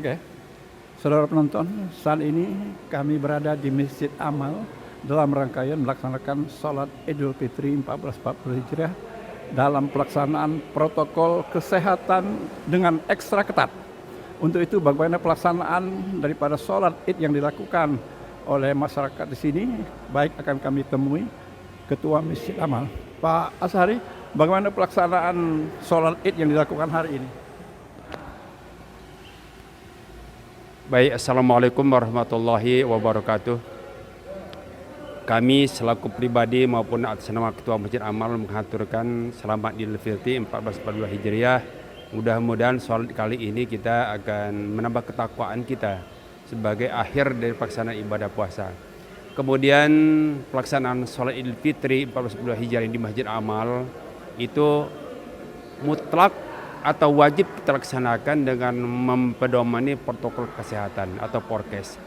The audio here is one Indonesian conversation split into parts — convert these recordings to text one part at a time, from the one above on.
Oke, saudara penonton, saat ini kami berada di Masjid Amal dalam rangkaian melaksanakan sholat Idul Fitri 1440 Hijriah dalam pelaksanaan protokol kesehatan dengan ekstra ketat. Untuk itu bagaimana pelaksanaan daripada sholat Id yang dilakukan oleh masyarakat di sini, baik akan kami temui Ketua Masjid Amal, Pak Ashari, bagaimana pelaksanaan sholat Id yang dilakukan hari ini? Baik, Assalamualaikum warahmatullahi wabarakatuh. Kami selaku pribadi maupun atas nama Ketua Masjid Amal menghaturkan selamat Idul Fitri 1442 Hijriah. Mudah-mudahan sholat kali ini kita akan menambah ketakwaan kita sebagai akhir dari pelaksanaan ibadah puasa. Kemudian pelaksanaan sholat Idul Fitri 1442 Hijriah di Masjid Amal itu mutlak atau wajib kita laksanakan dengan mempedomani protokol kesehatan atau Prokes.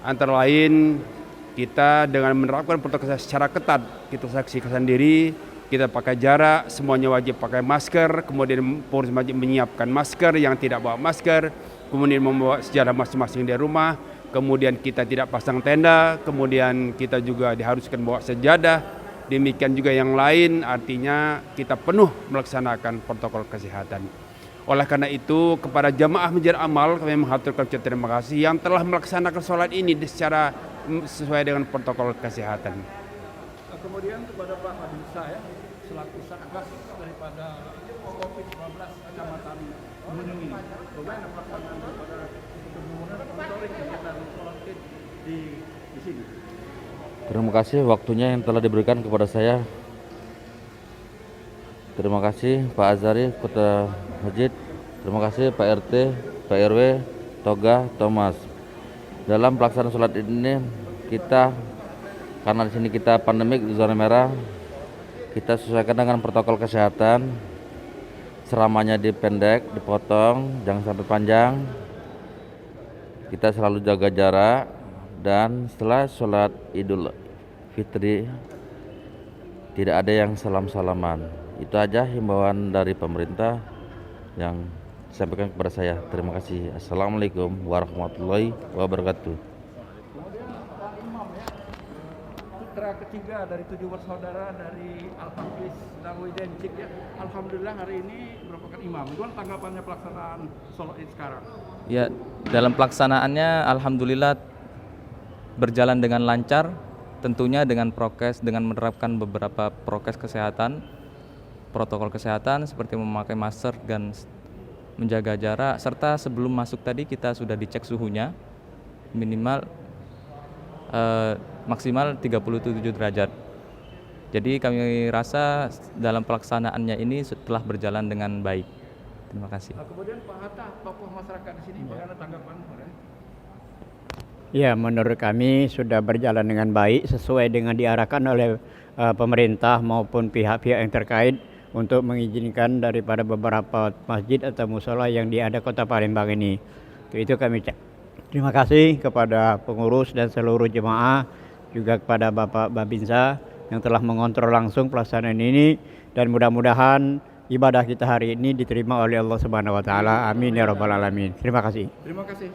Antara lain kita dengan menerapkan protokol kesehatan secara ketat, kita saksikan sendiri, kita pakai jarak, semuanya wajib pakai masker, kemudian pengurus wajib menyiapkan masker, yang tidak bawa masker, kemudian membawa sejadah masing-masing di rumah, kemudian kita tidak pasang tenda, kemudian kita juga diharuskan bawa sejadah, demikian juga yang lain, artinya kita penuh melaksanakan protokol kesehatan. Oleh karena itu kepada jamaah Masjid Amal kami menghaturkan terima kasih yang telah melaksanakan sholat ini secara sesuai dengan protokol kesehatan. Kemudian kepada Pak Babinsa ya, selaku Satgas daripada COVID-19 Kecamatan Gunung ini, bagaimana pelaksanaan daripada monitoring kegiatan sholat Id di sini? Terima kasih waktunya yang telah diberikan kepada saya. Terima kasih Pak Azhari, Kota Masjid. Terima kasih Pak RT, Pak RW, Toga, Thomas. Dalam pelaksanaan sholat ini kita, karena di sini kita pandemik di zona merah, kita sesuaikan dengan protokol kesehatan. Seramanya dipendek, dipotong, jangan sampai panjang. Kita selalu jaga jarak, dan setelah sholat Idul Fitri tidak ada yang salam-salaman. Itu aja himbauan dari pemerintah yang disampaikan kepada saya. Terima kasih. Assalamualaikum warahmatullahi wabarakatuh. Kemudian Pak Imam ya, putra ketiga dari 7 bersaudara dari Al-Hafiz Dawidan Cik ya. Alhamdulillah hari ini merupakan imam. Gimana tanggapannya pelaksanaan sholat Id sekarang? Ya, dalam pelaksanaannya alhamdulillah berjalan dengan lancar, tentunya dengan prokes, dengan menerapkan beberapa prokes kesehatan, protokol kesehatan seperti memakai masker dan menjaga jarak, serta sebelum masuk tadi kita sudah dicek suhunya minimal maksimal 37 derajat. Jadi kami rasa dalam pelaksanaannya ini telah berjalan dengan baik. Terima kasih. Kemudian Pak Hatta, tokoh masyarakat di sini, bagaimana tanggapan? Ya, menurut kami sudah berjalan dengan baik sesuai dengan diarahkan oleh pemerintah maupun pihak-pihak yang terkait untuk mengizinkan daripada beberapa masjid atau musola yang ada Kota Palembang ini. Untuk itu kami terima kasih kepada pengurus dan seluruh jemaah, juga kepada Bapak Babinsa yang telah mengontrol langsung pelaksanaan ini, dan mudah-mudahan ibadah kita hari ini diterima oleh Allah Subhanahu wa taala. Amin ya rabbal alamin. Terima kasih. Terima kasih.